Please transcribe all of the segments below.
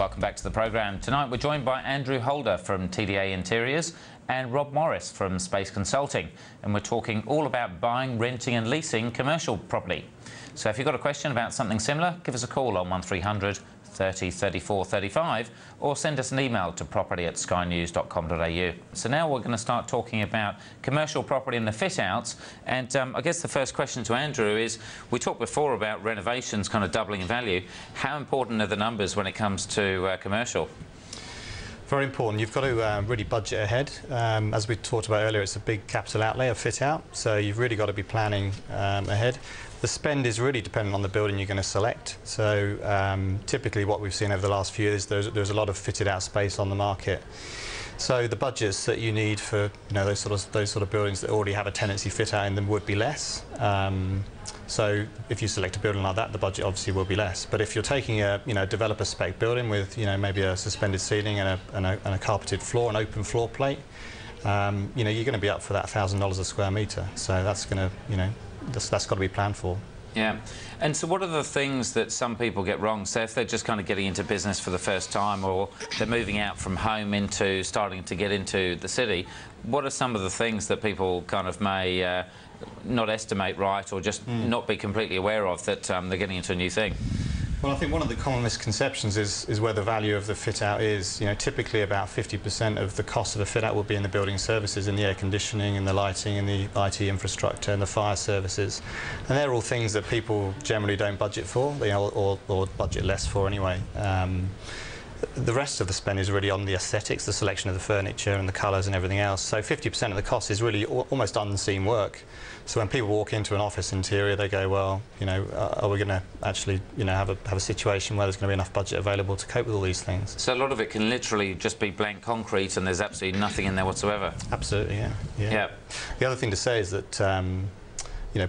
welcome back to the programme. Tonight we're joined by Andrew Holder from TDA Interiors and Rob Morris from Space Consulting, and we're talking all about buying, renting and leasing commercial property. So if you've got a question about something similar, give us a call on 1300 30 34 35 or send us an email to property@skynews.com.au. So now we're going to start talking about commercial property and the fit-outs, and I guess the first question to Andrew is, we talked before about renovations kind of doubling in value. How important are the numbers when it comes to commercial? Very important. You've got to really budget ahead. As we talked about earlier, it's a big capital outlay of fit-out, so you've really got to be planning ahead. The spend is really dependent on the building you're going to select. So typically what we've seen over the last few years, there's a lot of fitted out space on the market. So the budgets that you need for those sort of buildings that already have a tenancy fit out in them would be less. So if you select a building like that, the budget obviously will be less. But if you're taking a developer spec building with maybe a suspended ceiling and a carpeted floor, an open floor plate, you're going to be up for that $1,000 a square metre. So that's going to that's got to be planned for. Yeah. And so what are the things that some people get wrong? So if they're just kind of getting into business for the first time, or they're moving out from home into starting to get into the city, what are some of the things that people kind of may not estimate right, or just not be completely aware of, that they're getting into a new thing? Well, I think one of the common misconceptions is where the value of the fit-out is. Typically about 50% of the cost of a fit-out will be in the building services, in the air conditioning, in the lighting, in the IT infrastructure, and the fire services. And they're all things that people generally don't budget for, or budget less for anyway. The rest of the spend is really on the aesthetics, the selection of the furniture and the colours and everything else. So 50% of the cost is really almost unseen work. So when people walk into an office interior, they go, well, are we going to actually, have a situation where there's going to be enough budget available to cope with all these things? So a lot of it can literally just be blank concrete and there's absolutely nothing in there whatsoever. Absolutely, yeah. The other thing to say is that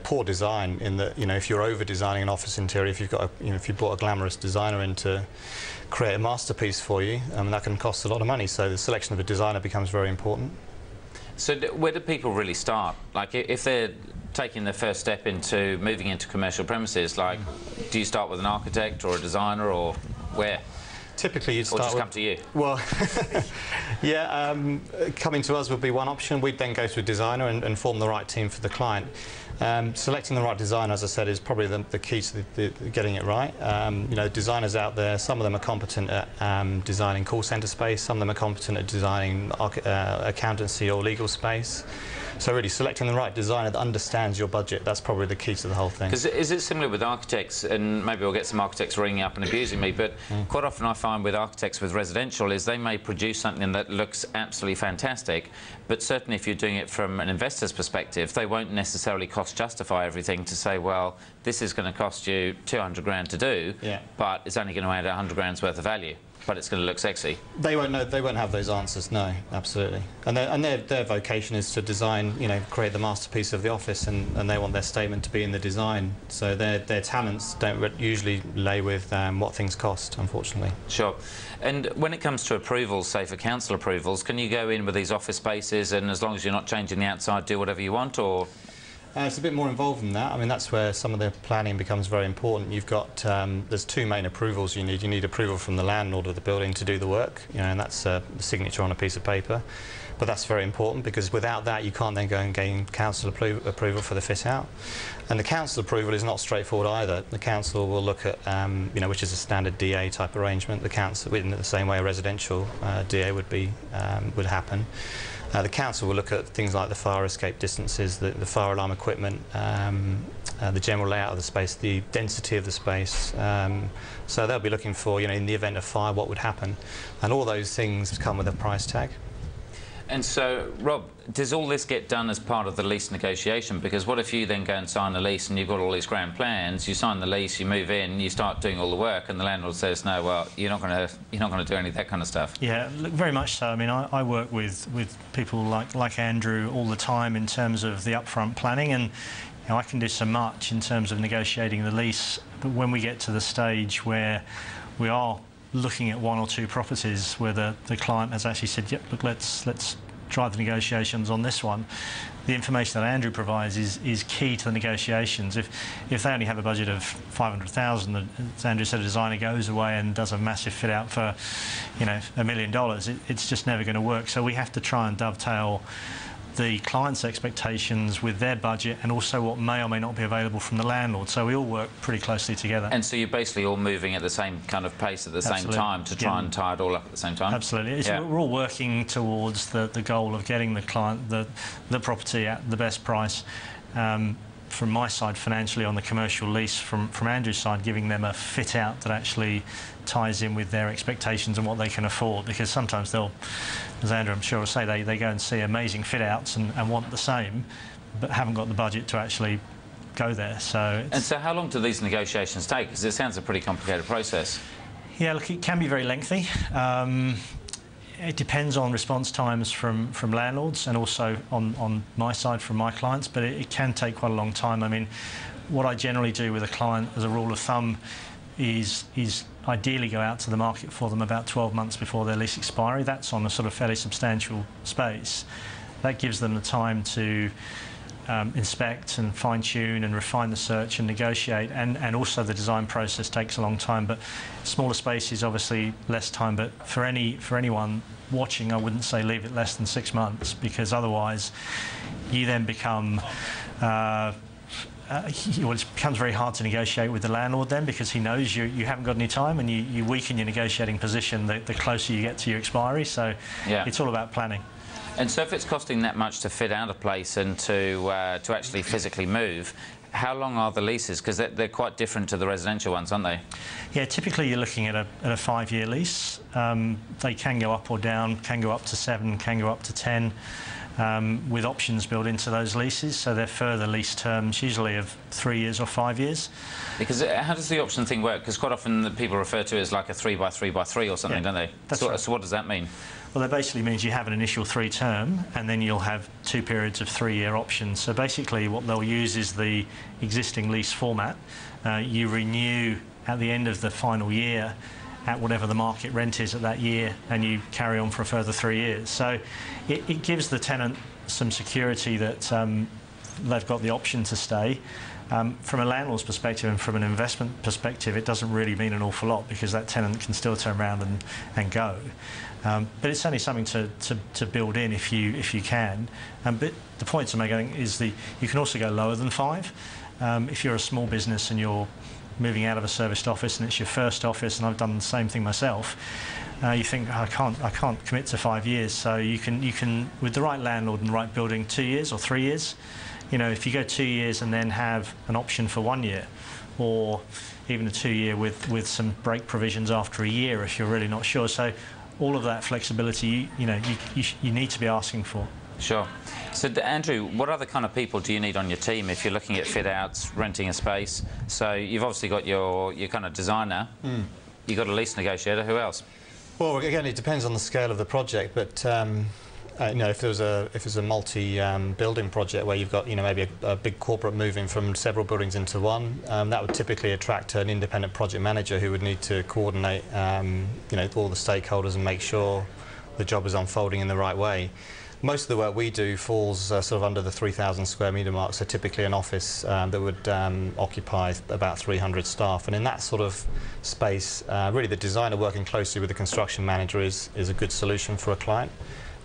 poor design, in that if you're over designing an office interior, if you've got if you brought a glamorous designer in to create a masterpiece for you, that can cost a lot of money. So the selection of a designer becomes very important. So where do people really start? Like, if they're taking their first step into moving into commercial premises, like, do you start with an architect or a designer, or where? Typically you'd start or just come to you? Well, yeah, coming to us would be one option. We'd then go to a designer and form the right team for the client. Selecting the right designer, as I said, is probably the key to getting it right. Designers out there, some of them are competent at designing call centre space, some of them are competent at designing accountancy or legal space. So really selecting the right designer that understands your budget, that's probably the key to the whole thing. Because is it similar with architects, and maybe we'll get some architects ringing up and abusing me, but quite often I find with architects with residential is they may produce something that looks absolutely fantastic, but certainly if you're doing it from an investor's perspective, they won't necessarily cost justify everything to say, well, this is going to cost you 200 grand to do, but it's only going to add 100 grand's worth of value. But it's going to look sexy. They won't know. They won't have those answers. No, absolutely. And their vocation is to design, create the masterpiece of the office, and they want their statement to be in the design. So their talents don't usually lay with what things cost, unfortunately. Sure. And when it comes to approvals, say for council approvals, can you go in with these office spaces, and as long as you're not changing the outside, do whatever you want, or? It's a bit more involved than that. I mean, that's where some of the planning becomes very important. You've got, there's two main approvals you need. You need approval from the landlord of the building to do the work, and that's the signature on a piece of paper. But that's very important, because without that you can't then go and gain council approval for the fit out. And the council approval is not straightforward either. The council will look at, which is a standard DA type arrangement. The council, in the same way a residential DA would happen. The council will look at things like the fire escape distances, the fire alarm equipment, the general layout of the space, the density of the space. So they'll be looking for, in the event of fire, what would happen. And all those things come with a price tag. And so, Rob, does all this get done as part of the lease negotiation? Because what if you then go and sign the lease and you've got all these grand plans, you sign the lease, you move in, you start doing all the work, and the landlord says, no, well, you're not going to do any of that kind of stuff? Yeah, look, very much so. I mean, I work with people like Andrew all the time in terms of the upfront planning, and I can do so much in terms of negotiating the lease, but when we get to the stage where we are looking at one or two properties where the client has actually said, yep, look, let's drive the negotiations on this one. The information that Andrew provides is key to the negotiations. If they only have a budget of 500,000, as Andrew said, a designer goes away and does a massive fit out for, you know, $1 million, it's just never going to work. So we have to try and dovetail the client's expectations with their budget and also what may or may not be available from the landlord. So we all work pretty closely together. And so you're basically all moving at the same kind of pace at the same time to try and tie it all up at the same time? Absolutely. We're all working towards the goal of getting the client the property at the best price. From my side, financially, on the commercial lease, from Andrew's side, giving them a fit out that actually ties in with their expectations and what they can afford, because sometimes they'll, as Andrew I'm sure will say, they go and see amazing fit outs and want the same, but haven't got the budget to actually go there. And so how long do these negotiations take? Because it sounds a pretty complicated process. Yeah, look, it can be very lengthy. It depends on response times from landlords and also on my side from my clients, but it can take quite a long time. I mean, what I generally do with a client as a rule of thumb is ideally go out to the market for them about 12 months before their lease expiry. That's on a sort of fairly substantial space. That gives them the time to inspect and fine-tune and refine the search and negotiate, and also the design process takes a long time, but smaller spaces obviously less time. But for anyone watching, I wouldn't say leave it less than 6 months, because otherwise you then become it becomes very hard to negotiate with the landlord then, because he knows you haven't got any time, and you weaken your negotiating position the closer you get to your expiry. So yeah, it's all about planning. And so if it's costing that much to fit out a place and to actually physically move, how long are the leases? Because they're quite different to the residential ones, aren't they? Yeah, typically you're looking at a 5-year lease. They can go up or down, can go up to 7, can go up to 10, with options built into those leases. So they're further lease terms, usually of 3 years or 5 years. Because how does the option thing work? Because quite often people refer to it as like a 3x3x3 or something, don't they? So what does that mean? Well, that basically means you have an initial 3 term, and then you'll have 2 periods of 3-year options. So basically what they'll use is the existing lease format. You renew at the end of the final year at whatever the market rent is at that year, and you carry on for a further 3 years. So it gives the tenant some security that they've got the option to stay. From a landlord's perspective and from an investment perspective, it doesn't really mean an awful lot, because that tenant can still turn around and go. But it's only something to build in if you can. But the point to make, I think, is you can also go lower than 5. If you're a small business and you're moving out of a serviced office and it's your first office, and I've done the same thing myself, you think, I can't commit to 5 years. So you can with the right landlord and the right building, 2 years or 3 years. You know, if you go 2 years and then have an option for 1 year, or even a 2-year with some break provisions after a year if you're really not sure. So all of that flexibility, you need to be asking for. Sure. So, Andrew, what other kind of people do you need on your team if you're looking at fit-outs, renting a space? So you've obviously got your kind of designer, you've got a lease negotiator, who else? Well, again, it depends on the scale of the project, but if there's a multi-building project where you've got maybe a big corporate moving from several buildings into one, that would typically attract an independent project manager who would need to coordinate all the stakeholders and make sure the job is unfolding in the right way. Most of the work we do falls sort of under the 3,000 square metre mark, so typically an office that would occupy about 300 staff. And in that sort of space, really the designer working closely with the construction manager is a good solution for a client.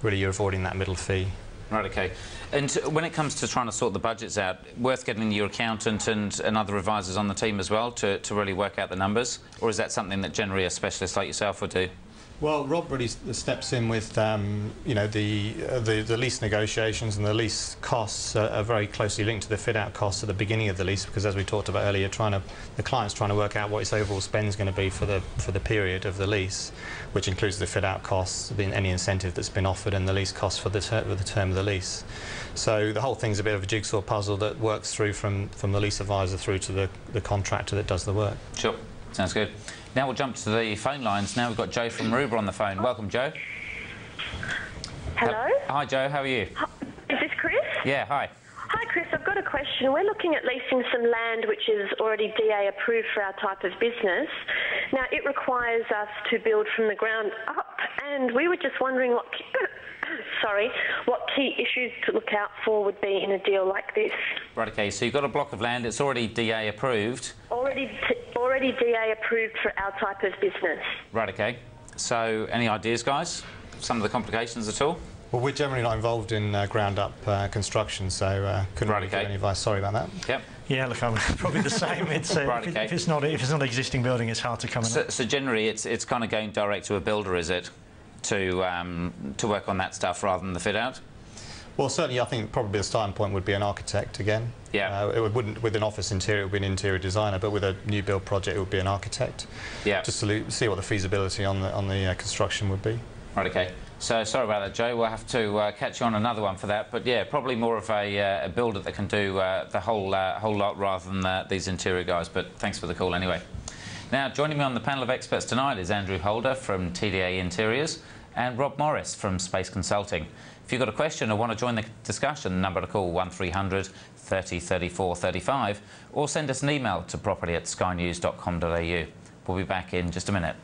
Really, you're avoiding that middle fee. Right, OK. And when it comes to trying to sort the budgets out, worth getting your accountant and other advisors on the team as well to really work out the numbers? Or is that something that generally a specialist like yourself would do? Well, Rob really steps in with, the lease negotiations, and the lease costs are very closely linked to the fit-out costs at the beginning of the lease, because as we talked about earlier, the client's trying to work out what its overall spend is going to be for the period of the lease, which includes the fit-out costs, any incentive that's been offered, and the lease costs for the term of the lease. So the whole thing's a bit of a jigsaw puzzle that works through from the lease advisor through to the contractor that does the work. Sure, sounds good. Now we'll jump to the phone lines. Now we've got Joe from Maroubra on the phone. Welcome, Joe. Hello? Hi, Joe. How are you? Is this Chris? Yeah, hi. Hi, Chris. I've got a question. We're looking at leasing some land which is already DA approved for our type of business. Now, it requires us to build from the ground up, and we were just wondering what what key issues to look out for would be in a deal like this. Right, okay, so you've got a block of land, it's already DA approved. Already DA approved for our type of business. Right, okay. So, any ideas, guys? Some of the complications at all? Well, we're generally not involved in ground-up construction, so couldn't really give any advice. Sorry about that. Yep. Yeah, look, I'm probably the same. It's, Right, okay. if it's not an existing building, it's hard to come in. So generally, it's kind of going direct to a builder, is it, to work on that stuff rather than the fit-out? Well, certainly, I think probably the starting point would be an architect again. Yeah. It wouldn't, with an office interior, it would be an interior designer, but with a new build project, it would be an architect. Yeah. Just to see what the feasibility on the construction would be. Right, okay. So sorry about that, Joe. We'll have to catch you on another one for that. But yeah, probably more of a builder that can do the whole lot rather than these interior guys. But thanks for the call anyway. Now, joining me on the panel of experts tonight is Andrew Holder from TDA Interiors and Rob Morris from Space Consulting. If you've got a question or want to join the discussion, number to call 1300 30 34 35 or send us an email to property@skynews.com.au. We'll be back in just a minute.